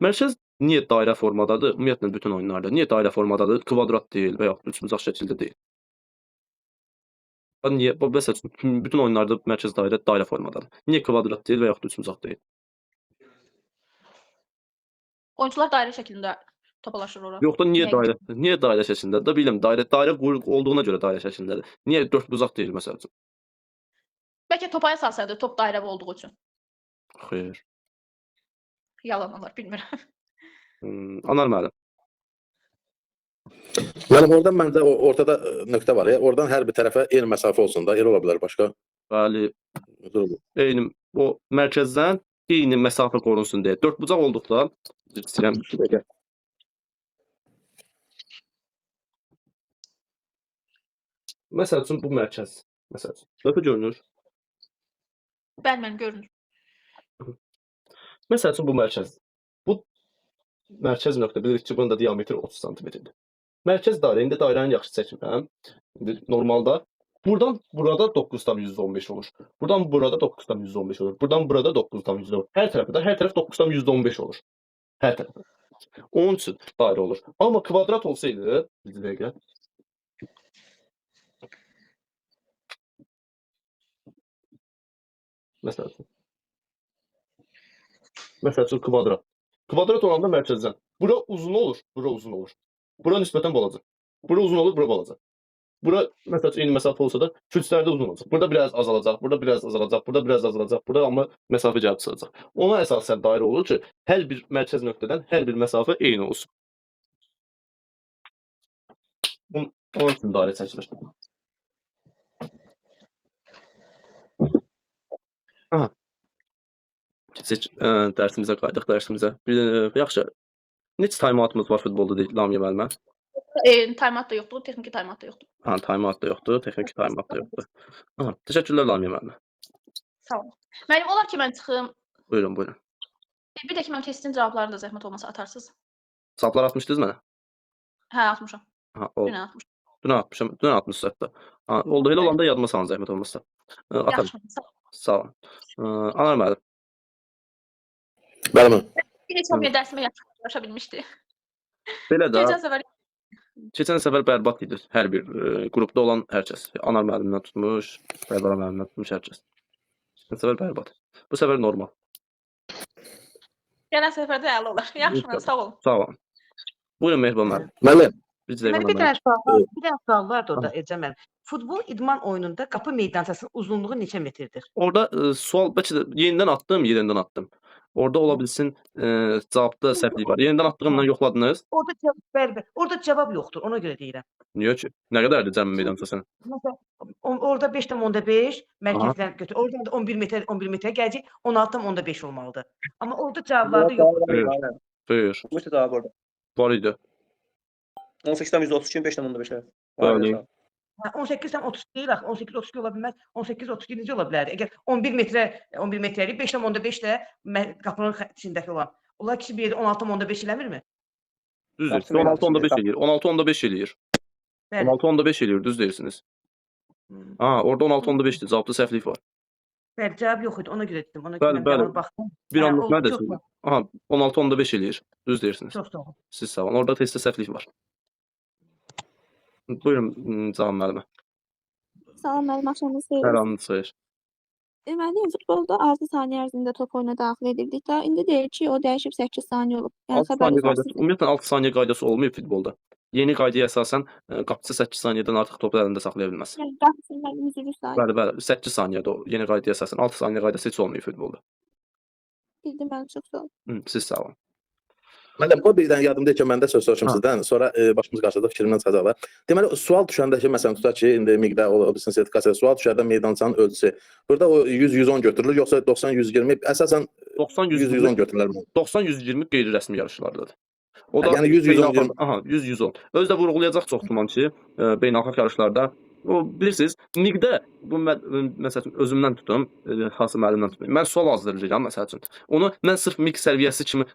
Mərkəz niyə dairə formadadır? Ümumiyyətlə bütün oyunlarda niyə dairə formadadır? Kvadrat deyil və yaxud üçbucaq şəkildə deyil. Niyə? Məsəl üçün bütün oyunlarda mərkəz dairə formadadır. Niyə kvadrat deyil və yaxud üçbucaq deyil? Oyunçular dairə şəklində topalaşır ora. Yox da niyə Nəyə dairə? Niyə dairə şəklindədir? Da bilmirəm, dairə olduğuna görə dairə şəklindədir. Niyə dördbucaq deyil məsəl üçün? Bəlkə topa əsasədir, top dairəvi olduğu üçün. Xeyr. Yalan olar, bilmirəm. Anar müəllim. Müəllim, oradan məncə ortada nöqtə var ya. Oradan hər bir tərəfə eyni məsafə olsun da. Elə ola bilər başqa. Bəli, eyni o mərkəzdən eyni məsafə qorunsun deyə. Dördbucaq olduqda istəyirəm bir dəqiqə. Məsəl üçün bu mərkəz. Məsəl üçün. Nəsə görünür? Bəli, mən görünür. Məsəl üçün bu mərkəz. Bu mərkəz nöqtə bilirik ki, bunun da diametri 30 sm-dir. Mərkəz dairə, indi dairəni yaxşı çəkmirəm. İndi normalda buradan burada 9,115 olur. Buradan burada 9,115 olur. Buradan burada 9,115 olur. Hər tərəf 9,115 olur. Hər tərəfə. Onun üçün dairə olur. Amma kvadrat olsaydı, bir dəqiqə. Məsəl üçün kvadrat. Kvadrat olanda mərkəzdən. Bura uzun olur, bura uzun olur. Bura nisbətən balaca. Bura uzun olur, bura balaca. Bura məsəl üçün eyni məsafə olsa da küçlərdə uzun olacaq. Burada biraz azalacaq, burada biraz azalacaq, burada biraz azalacaq. Burada amma məsafə gəlib çıxacaq. Ona əsasən dairə olur ki, hər bir mərkəz nöqtədən hər bir məsafə eyni olsun. Onun üçün dairə çəkilir. Aha. Keçək dərsimizə qayıdıq, dərsimizə. Yaxşı. Neçə time-out'umuz var futbolda Lamiyə müəllimə? Time-out da yoxdur, texniki time-out da yoxdur. Ha, time-out da yoxdur, texniki time-out da yoxdur. Aha, təşəkkürlər Lamiyə müəllimə. Sağ olun. Müəllim, olar ki, mən çıxım. Buyurun, buyurun. Bir də ki, mənim testin cavablarını da zəhmət olmasa atarsınız. Cavablar atmışdınız mənə? Hə, atmışam. Ha, oldu. Dünən atmışam. Dünən atmışam, dünən atmışsınız hətta. Ha, oldu, elə olanda yadıma salın zəhmət olmasa. Atarım. Yaxşı, sağ olun. Sağ olun. Anar müəllim. Müəllim. Bir neçə bir dərsimə yaxşı başa bilmişdi. Belə də Keçən səfər keçən səfər bərbad idi hər bir qrupda olan hər kəs. Anar müəllimdən tutmuş, Bərbara müəllimdən tutmuş hər kəs. Keçən səfər bərbad. Bu səfər normal. gələn səfərdə əla olar. Yaxşı, mən sağ olun. Sağ olun. Buyurun Mehriban müəllim. Müəllim. Bir dəqiqə Bir müəllim. dənə sual var da orada Ecəm müəllim. Futbol idman oyununda qapı meydançasının uzunluğu neçə metrdir? Orada sual bəlkə də yenidən atdım. Orada ola bilsin cavabda səhvlik var. Yenidən atdığımdan yoxladınız. Orada cavab bəli. Orada cavab yoxdur. Ona görə deyirəm. Niyə ki? Nə qədərdir cəmi meydançası? Məsələn, orada 5,5 mərkəzdən götür. Oradan da 11 metrə gələcək. 16,5 olmalıdır. Amma orada cavablarda yoxdur. Xeyr. Çıxmışdı cavab orada. Var idi. 18'den %32, 5'ten 5'e. Bəli. 18-dən 30 deyil axı. 18-32 ola bilməz. 18-32-ci ola bilər. Əgər 11 metrəlik 5,5 də qapının içindəki olan. Onlar ikisi bir yerdə 16,5 eləmirmi? Düzdür. 16.5 eləyir. 16.5 eləyir. Bəli. 16.5 eləyir, düz deyirsiniz. Ha, orada 16.5-dir. Cavabda səhvlik var. Bəli, cavab yox idi. Ona görə dedim. Ona Bəli, görə bəli. mən baxdım. Bir anlıq oldu, nə çox desiniz? var. Aha, 16.5 eləyir. Düz deyirsiniz. Çox sağ olun. Siz sağ olun. Orada testdə səhvlik var. Buyurun Cahan müəllimə. Salam, müəllim, axşamınız xeyir. Hər anınız xeyir. Deməli, futbolda 6 saniyə ərzində top oyuna daxil edildikdə, indi deyir ki, o dəyişib 8 saniyə olub. 6 saniyə qaydası, ümumiyyətlə 6 saniyə qaydası olmayıb futbolda. Yeni qaydaya əsasən qapıçı 8 saniyədən artıq topu əlində saxlaya bilməz. Yəni, qapıçı müəllim üzrü saniyə. Bəli, bəli, 8 saniyədə o yeni qaydaya əsasən 6 saniyə qaydası heç olmayıb futbolda. Bildim, müəllim, çox sağ olun. Siz sağ olun. Müəllim, o birdən yadımda ikən məndə söz soruşum Ha. sizdən, sonra başımız qarşıda fikrimdən çıxacaqlar. Deməli, sual düşəndə ki, məsələn, tutaq ki, indi miqdar o sertifikasiya sual düşəndə meydançanın ölçüsü. Burada o 100-110 götürülür, yoxsa 90-120, əsasən 90-110 100-110 götürülür. 90-120 qeyri-rəsmi yarışlardadır. O da Yəni 100-110 beynəlxalq- aha, 100-110. Özü də vurğulayacaq çox güman ki, beynəlxalq yarışlarda o bilirsiniz, miqdə bu məsəl üçün özümdən tutum, hansı müəllimdən tutum. Mən sual hazırlayıram məsəl üçün. Onu mən sırf miq səviyyəsi kimi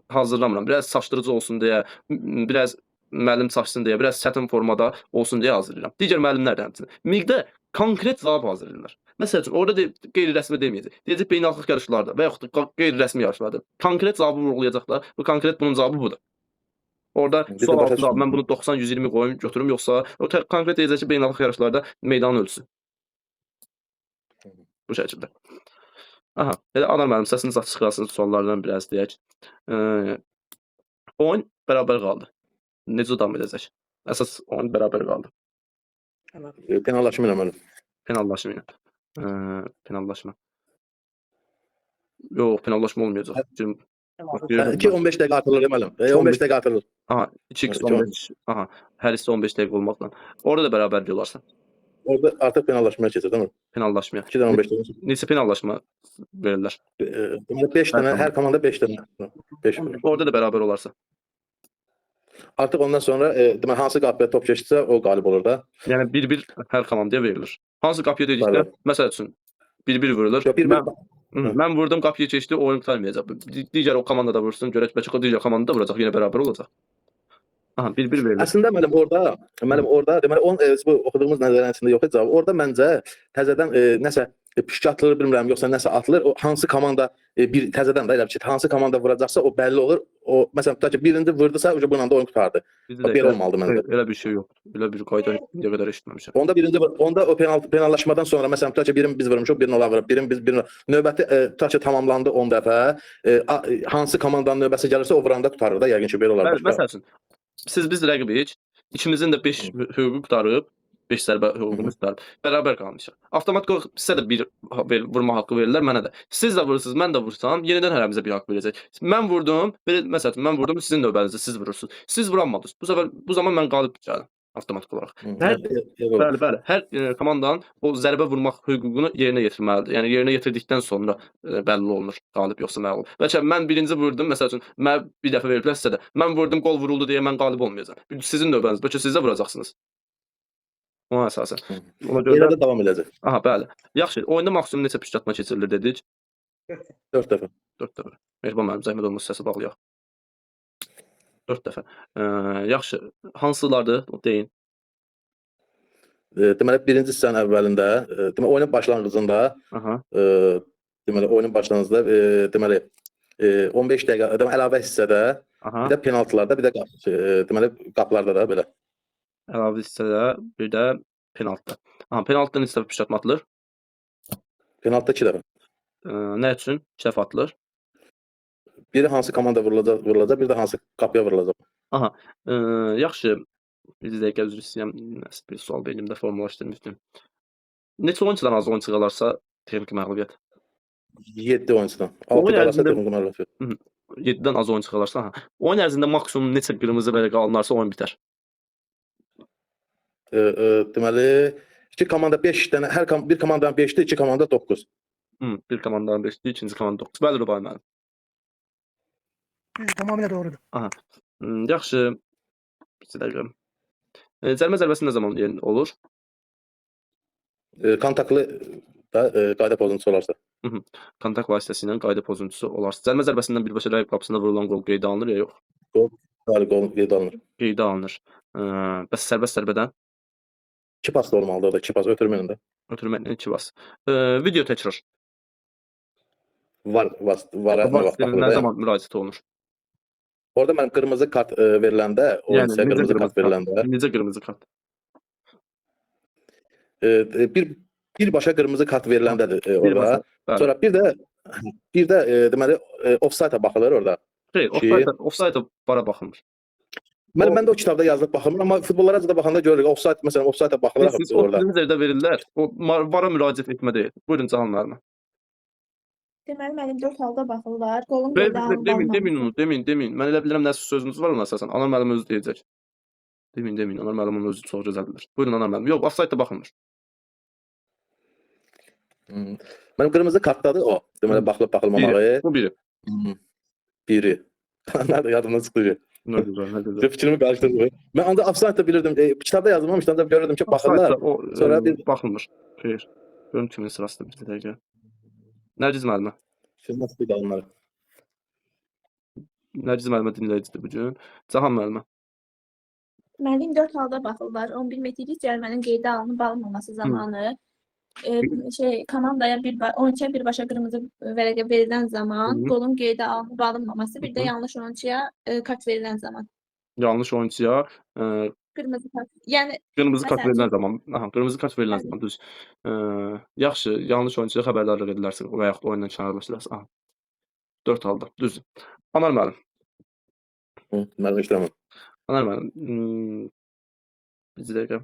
hazırlamıram. Biraz çaşdırıcı olsun deyə, biraz müəllim çaşsın deyə, biraz çətin formada olsun deyə hazırlayıram. Digər müəllimlər də həmçinin. Miqdə konkret cavab hazırlayırlar. Məsəl üçün orada qeyri-rəsmi deməyəcək. Deyəcək beynəlxalq yarışlarda və yaxud da qeyri-rəsmi yarışlarda. Konkret cavabı vurğulayacaqlar. Bu konkret bunun cavabı budur. Orada Bir də sual başa altında düşdüm. mən bunu 90-120 qoyum, götürüm yoxsa o konkret deyəcək ki, beynəlxalq yarışlarda meydan ölçüsü. Bu şəkildə. Aha, elə Anar müəllim səsiniz açıq qalsın, suallardan biraz deyək. Oyun bərabər qaldı. Necə davam edəcək? Əsas oyun bərabər qaldı. Penallaşma ilə müəllim. Penallaşma ilə. Penallaşma. Yox, penallaşma olmayacaq. 2-15 dəqiqə artırılır müəllim. 15 dəqiqə artırılır. Aha, 2x15. Aha, hər hissə 15 dəqiqə olmaqla. Orada da bərabərlik olarsa. Orada artıq penallaşmaya keçir, değil mi? Penallaşmaya. 2-dən 15 dəqiqə. Neçə penallaşma verirlər? Deməli 5 dənə, hər komanda 5 dənə. 5. Orada da bərabər olarsa. Artıq ondan sonra deməli hansı qapıya top keçsə o qalib olur da. Yəni 1-1 hər komandaya verilir. Hansı qapıya dedikdə, Bəli. məsəl üçün 1-1 vurulur. Yox, 1-1 Mən vurdum, qapıya keçdi, oyun qurtarmayacaq. Digər o komanda da vursun, görək bəlkə o digər komanda da vuracaq, yenə bərabər olacaq. Aha, 1-1 verilir. Əslində müəllim orada deməli bu oxuduğumuz nəzərlərin içində yox idi cavab. Orada məncə təzədən nəsə püşk atılır bilmirəm, yoxsa nəsə atılır. O hansı komanda bir təzədən də elə bir şey, hansı komanda vuracaqsa o bəlli olur. O məsələn tutaq ki, birinci vurdusa, bununla da oyun qurtardı. Belə olmalıdır məncə. Elə bir şey yoxdur. Elə bir qayda indiyə qədər eşitməmişəm. Onda o penallaşmadan sonra məsələn tutaq ki, birini biz vurmuşuq, birini onlar vurub, birini növbəti tutaq ki, tamamlandı 10 dəfə. Hansı komandanın növbəsi gəlirsə o vuranda qurtarır da, yəqin ki, belə olar. Məsəl üçün biz rəqibik, ikimizin də 5 hüququ qurtarıb, 5 zərbə hüququmuz qurtarıb. Bərabər qalmışıq. Avtomatik olaraq sizə də bir vurma haqqı verirlər, mənə də. Siz də vurursunuz, mən də vursam, yenidən hərəmizə bir haqq verəcək. Mən vurdum, məsəl üçün mən vurdum, sizin növbənizdə siz vurursunuz. Siz vuranmadınız. Bu zaman mən qalib gəldim avtomatik olaraq. Bəli. Hər komandanın o zərbə vurmaq hüququnu yerinə yetirməlidir. Yəni yerinə yetirdikdən sonra bəlli olunur qalib yoxsa məğlub. Bəlkə mən birinci vurdum, məsəl üçün mən bir dəfə veriblər sizə də. Mən vurdum, qol vuruldu deyə mən qalib olmayacağam. Sizin növbəniz, bəlkə siz də vuracaqsınız. Ona əsasən. Ona görə Yerdə davam edəcək. Aha, bəli. Yaxşı, oyunda maksimum neçə püşk atma keçirilir dedik? 4 dəfə. 4 dəfə. Mehriban müəllim, zəhmət olmasa səsi bağlayaq. 4 dəfə. Yaxşı, hansılardır? Deyin. Deməli birinci hissənin əvvəlində, deməli oyunun başlanğıcında, Aha. deməli oyunun başlanğıcında deməli 15 dəqiqə deməli əlavə hissədə, Aha. bir də penaltılarda, bir də deməli qapılarda da belə. Əlavə hissədə, bir də penaltıda. Aha, penaltıda neçə dəfə püşk atma atılır? Penaltıda 2 dəfə. Nə üçün? 2 dəfə atılır. Biri hansı komanda vurulacaq, bir də hansı qapıya vurulacaq. Aha. Yaxşı. Bir dəqiqə üzr istəyirəm. Bir sual beynimdə formalaşdırmışdım. Neçə oyuncudan az oyuncu qalarsa texniki məğlubiyyət? 7 oyuncudan. 6 qalasa texniki məğlubiyyət. 7-dən az oyuncu qalarsa, aha. Oyun ərzində maksimum neçə qırmızı belə qalınarsa oyun bitər. Deməli, iki komanda 5 dənə, bir komandanın 5-dir, iki komanda 9. Bir komandanın 5-dir, ikinci komanda 9. Bəli, Rübay müəllim. Tamamilə doğrudur. Aha. Yaxşı. Bir dəqiqə. Zərbəsi nə zaman olur? Kontaktlı da qayda pozuntusu olarsa. Kontakt vasitəsilə qayda pozuntusu olarsa. Zərbəsindən birbaşa rəqib qapısında vurulan qol qeydə alınır ya yox? Qol qeydə alınır. Qeydə alınır. Bəs sərbəst zərbədən? 2 pas da olmalıdır orada, 2 pas ötürməyəndə. Ötürməklə 2 pas. Video təkrar. Var nə zaman müraciət olunur? Orada mən qırmızı kart veriləndə, oyuncuya qırmızı kart veriləndə. Necə qırmızı kart? Birbaşa qırmızı kart veriləndədir orada. Sonra bir də deməli ofsayta baxılır orada. Xeyr, ofsayta bara baxılmır. Mən də o kitabda yazılıb baxmır, amma futbollara da baxanda görürük ofsayt, məsələn, ofsayta baxılır Siz orada. o yerdə verirlər. O vara müraciət etmə deyil. Buyurun Cahan müəllim. Deməli, mənim 4 halda baxırlar. Qolun qeydə alınıb alınmaması. Demin. Mən elə bilirəm nəsə sözünüz var ona əsasən. Anar müəllim özü deyəcək. Demin. Anar müəllim onun özü çox gözəl bilir. Buyurun Anar müəllim. Yox, offside-da baxılmır. Mənim qırmızı kartdadır o. Deməli baxılıb baxılmamağı. Bu biri. Biri. Nerede yadımdan çıxdı. Nə gözəl. Fikrimi qarışdırdım. Mən ancaq offside-da bilirdim. Kitabda yazılmamışdı, ancaq görürdüm ki, baxırlar. Sonra bir baxılmır. Xeyr. Görüm kimin sırasıdır bir dəqiqə. Nərgiz müəllimə. Şimdi nasıl bir onları? Nərgiz müəllimə dinləyicidir bu gün. Cahan müəllimə. Müəllim 4 halda baxırlar. 11 metrlik cərimənin qeydə alınıb alınmaması zamanı komandaya oyunçuya birbaşa qırmızı vərəqə verilən zaman, qolun qeydə alınıb alınmaması, bir də yanlış oyunçuya kart verilən zaman. Yanlış oyunçuya Qırmızı kart. Yəni qırmızı kart məsələn, verilən zaman. Aha, qırmızı kart verilən zaman düz. Yaxşı, yanlış oyunçuya xəbərdarlıq edilərsə və yaxud da oyundan kənarlaşdırılarsa. Aha. 4 halda. Düz. Anar müəllim. Mənim işləməm. Anar müəllim. Bir dəqiqə.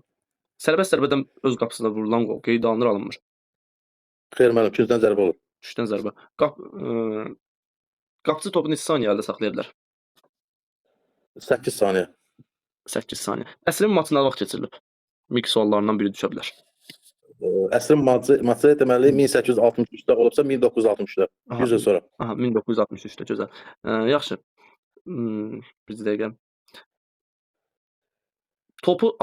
Sərbəst zərbədən öz qapısına vurulan qol qeydə alınır, alınmır. Xeyr müəllim, küncdən zərbə olur. Düşdən zərbə. Qapıcı topu neçə saniyə əldə saxlaya bilər? 8 saniyə. 8 saniyə. Əsrin matçı nə vaxt keçirilib? Mik suallarından biri düşə bilər. Əsrin matçı deməli 1863-də olubsa 1963-də. 100 il sonra. Aha, 1963-də gözəl. Yaxşı. Bir dəqiqə. Topu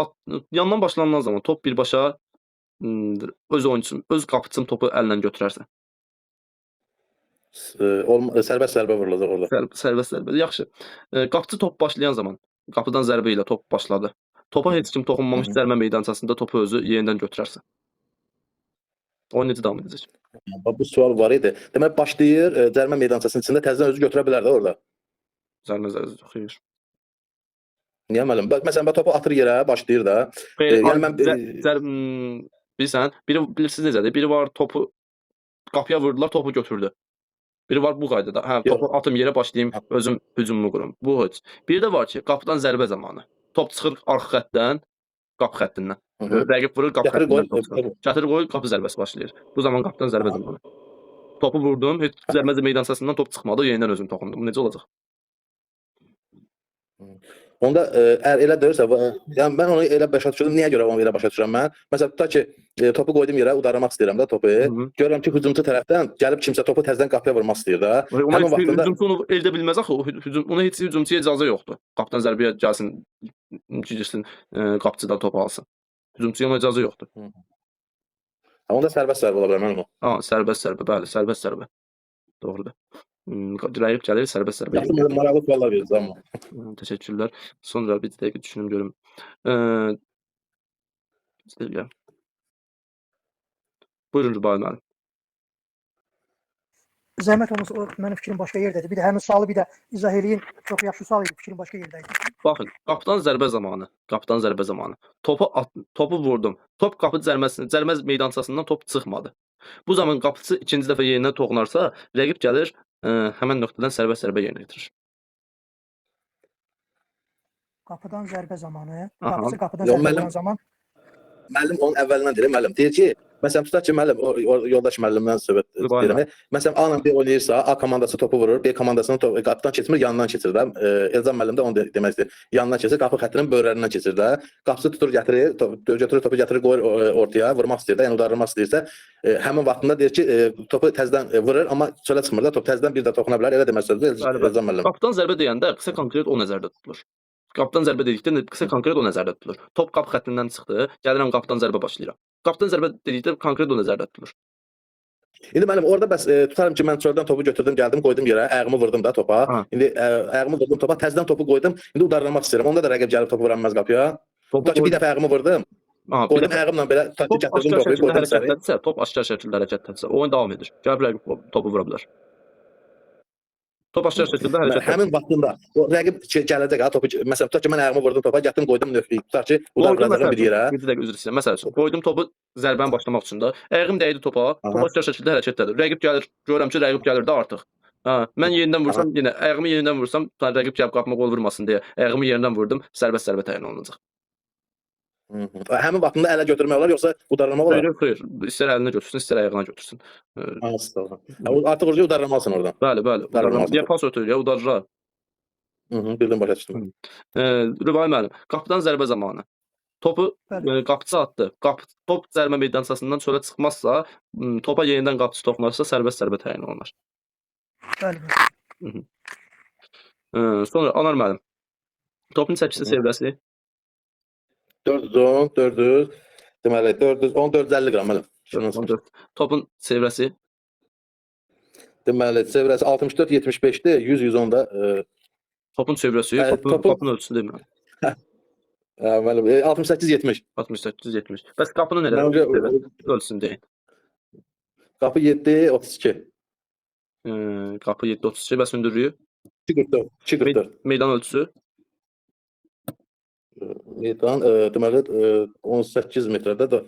yandan başlanan zaman top birbaşa öz oyunçunun, öz qapıcının topu əllə götürərsə. Sərbəst zərbə vurulacaq orada. Sərbəst zərbə. Yaxşı. Qapıcı top başlayan zaman, qapıdan zərbə ilə top başladı. Topa heç kim toxunmamış cərimə meydançasında topu özü yenidən götürərsə. O necə davam edəcək? Bu sual var idi. Demək başlayır, cərimə meydançasının içində təzədən özü götürə bilər də orada. Zərbə xeyr. Niyə müəllim? Məsələn, topu atır yerə, başlayır da. Yəni mən bilirsən, bilirsiniz necədir? Biri var topu qapıya vurdular, topu götürdü. Biri var bu qaydada. Hə, topu atım yerə başlayım, özüm hücumumu qurum. Bu heç. Biri də var ki, qapıdan zərbə zamanı. Top çıxır arxa xəttdən, qapı xəttindən. Rəqib vurur, qapı xəttindən. Gətirir qoyur, qapı zərbəsi başlayır. Bu zaman qapıdan zərbə zamanı. Topu vurdum, heç zərbə meydançasından top çıxmadı, yenidən özüm toxundum. Bu necə olacaq? Onda elə deyirsə, yəni mən onu elə başa düşürdüm. Niyə görə onu elə başa düşürəm mən? Məsələn, tutaq ki, topu qoydum yerə, udarlamaq istəyirəm də topu. Görürəm ki, hücumçu tərəfdən gəlib kimsə topu təzədən qapıya vurmaq istəyir də. Həmin vaxtında hücumçu onu edə bilməz axı. Ona heç hücumçuya icazə yoxdur. Qapıdan zərbəyə gəlsin, girsin, qapıcıdan topu alsın. Hücumçuya ona icazə yoxdur. Onda sərbəst zərbə ola bilər mənim o. Ha, sərbəst zərbə, bəli, sərbəst zərbə. Doğrudur. Rəqib gəlir, sərbəst zərbə. Yaxşı, maraqlı suallar verirsiniz amma. Təşəkkürlər. Sonra bir dəqiqə düşünüm görüm. Buyurun Rübai müəllim. Zəhmət olmasa mənim fikrim başqa yerdədir. Bir də həmin sualı bir də izah eləyin. Çox yaxşı sual idi. Fikrim başqa yerdəydi. Baxın, qapıdan zərbə zamanı. Topu vurdum. Top qapı cərimə meydançasından top çıxmadı. Bu zaman qapıcı ikinci dəfə yerinə toxunarsa, rəqib gəlir, həmin nöqtədən sərbəst zərbə yerinə yetirir. Qapıdan zərbə zamanı, Aha. qapıcı qapıdan zərbə vuran zaman Müəllim onun əvvəlindən deyir, müəllim. Deyir ki, məsələn, tutaq ki, müəllim, yoldaş müəllimdən söhbət edirəm. Məsələn, A ilə B oynayırsa, A komandası topu vurur, B komandasının qapıdan keçmir, yanından keçir də. Elzam müəllim də onu demək istəyir. Yanından keçir, qapı xəttinin böyrlərindən keçir də. Qapıcı tutur, gətirir, topu gətirir, qoyur ortaya, vurmaq istəyir də, yəni udarılmaq istəyirsə, həmin vaxtında deyir ki, topu təzədən vurur, amma çölə çıxmır da, top təzədən bir də toxuna bilər, elə demək istəyir Elzam müəllim. Qapıdan zərbə deyəndə qısa konkret o nəzərdə tutulur. Qapıdan zərbə dedikdə qısa konkret o nəzərdə tutulur. Top qapı xəttindən çıxdı, gəlirəm qapıdan zərbə başlayıram. Qapıdan zərbə dedikdə konkret o nəzərdə tutulur. İndi müəllim, orada bəs tutarım ki, mən çöldən topu götürdüm, gəldim, qoydum yerə, ayağımı vurdum da topa. İndi ayağımı vurdum topa, təzədən topu qoydum, indi udarlamaq istəyirəm. Onda da rəqib gəlib topu vura bilməz qapıya. Tutaq ki, bir dəfə ayağımı vurdum, qoydum ayağımla belə, tutaq ki, gətirdim topu, qoydum içəri. Top aşkar şəkildə hərəkətdədirsə, oyun davam edir. Gəlib rəqib topu vura bilər. Top aşkar şəkildə hərəkət. Həmin vaxtında o rəqib gələcək ha topu. Məsələn, tutaq ki, mən ayağımı vurdum topa, gətirdim, qoydum nöqtəyi. Tutaq ki, udarlayacağam bir yerə. Bir dəqiqə üzr istəyirəm. Məsələn, qoydum topu zərbəni başlamaq üçün də. Ayağım dəydi topa, top aşkar şəkildə hərəkətdədir. Rəqib gəlir, görürəm ki, rəqib gəlir də artıq. Ha, mən yenidən vursam, yenə ayağımı yenidən vursam, rəqib gəlib qapıma qol vurmasın deyə ayağımı yenidən vurdum, sərbəst zərbə təyin olunacaq. Həmin vaxtında ələ götürmək olar, yoxsa udarlamaq olar? Xeyr, istər əlinə götürsün, istər ayağına götürsün. Hansı da? Artıq orada udarlamalısın oradan. Bəli, bəli. Udarlamalısın. Ya pas ötür, ya udarlar. Bildim, başa düşdüm. Rübai müəllim, qapıdan zərbə zamanı topu Bəli. qapıçı atdı. Top zərbə meydançasından çölə çıxmazsa, topa yenidən qapıçı toxunarsa sərbəst zərbə təyin olunur. Bəli. Sonra Anar müəllim, topun çəkisi sevrəsi 410, 400, deməli 410, 450 qram müəllim. 14. Topun sevrəsi Deməli, sevrəsi 64, 75-dir, 100, 110 da. topun çevrəsi, topun- qapının ölçüsü demirəm. Müəllim, 68, 70. 68 70. Bəs qapının elə Məncə ölçüsünü deyin. qapı 7, 32. Qapı 7 32 bəs hündürlüyü, 244, 244. meydan ölçüsü Meydan, deməli 18 metrdə də.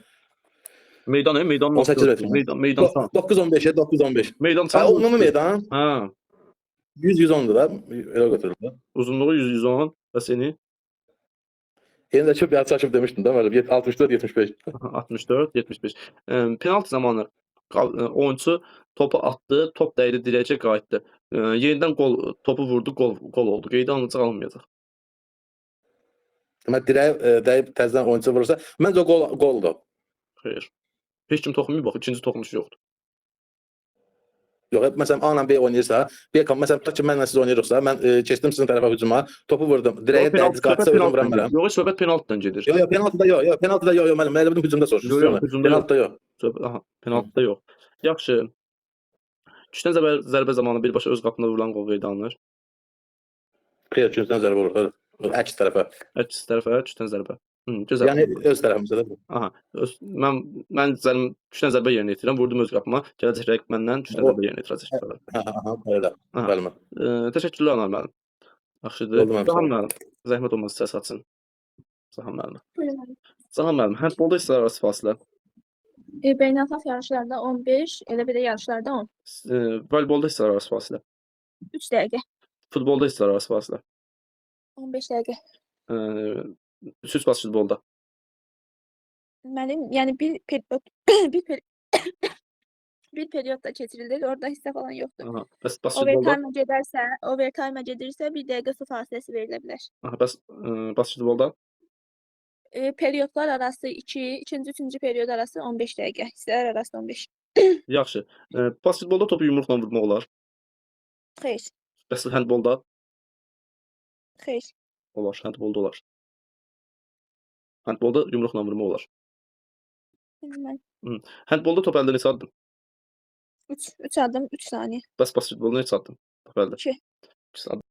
meydanın 18 metr. meydan 915-ə 915. meydan Ha, ümumi meydan Ha, 100, 110-dur da. Elə götürülür. uzunluğu 100 110 bəs eni Yenə də çox yarı çaşıb demişdim də müəllim. 64, 75. 64 75. Penalti zamanı oyunçu topu atdı, top dəydi, dirəyə qayıtdı. Yenidən topu vurdu, gol oldu. Qeydə alınacaq alınmayacaq. Deməli dirəyə dəyib təzədən oyunçu vurursa, məncə o goldur. Xeyr. Heç kim toxunmayıb bax, ikinci toxunuş yoxdur. Yox, məsələn A ilə B oynayırsa, məsələn tutaq ki, mənlə siz oynayırıqsa, mən keçdim sizin tərəfə hücuma, topu vurdum. Dirəyə dəydi, qaçsa özüm vuram mənəm. Yox, söhbət penaltidən gedir. Yox, penaltıda yox, penaltıda yox, müəllim. Mən elə bildim hücumda soruşursunuz. Yox, hücumda Penaltıda yox. Aha, penaltidə yox. Yaxşı. Küçdən zərbə zamanı birbaşa öz qapına vurulan qol qeydə alınır. Xeyr, küçdən zərbə vurur. Əks tərəfə. Əks tərəfə küçdən zərbə. Gözəl. Yəni öz tərəfimizdə də bu. Aha. Mən küçdən zərbə yerinə yetirəm, vurdum öz qapıma. Gələcək rəqib məndən küçdən zərbə yerinə yetirəcək. Aha, elə. Müəllim. Təşəkkürlər Anar müəllim. Yaxşıdır. Oldu mənim, Zahan müəllim. Zəhmət olmasa səs açın. Zahan müəllim. Zahan müəllim, handbolda hissə arası fasilə. Beynəlxalq yarışlarda 15, elə bir də yarışlarda 10. Voleybolda hissə arası fasilə. 3 dəqiqə, Futbolda hissə arası fasilə. 15 dəqiqə. Süs basketbolda. Mənim, yəni bir periodda keçirilir, orada hissə falan yoxdur. Aha. Bəs basketbolda? Overtime gedirsə 1 dəqiqə su fasiləsi verilə bilər. Aha, bəs basketbolda? Periodlar arası 2-ci, 3-cü period arası 15 dəqiqə, hissələr arası 15. Yaxşı. Basketbolda topu yumruqla vurmaq olar. Xeyr, Bəs handbolda? xeyr. Olar, handbolda olar. Handbolda yumruqla vurmaq olar. Bilməm. Handbolda top əldə neçə addım? 3 adım, 3 saniyə. Bəs basketbolda neçə addım? Top əldə. 2. 2 addım.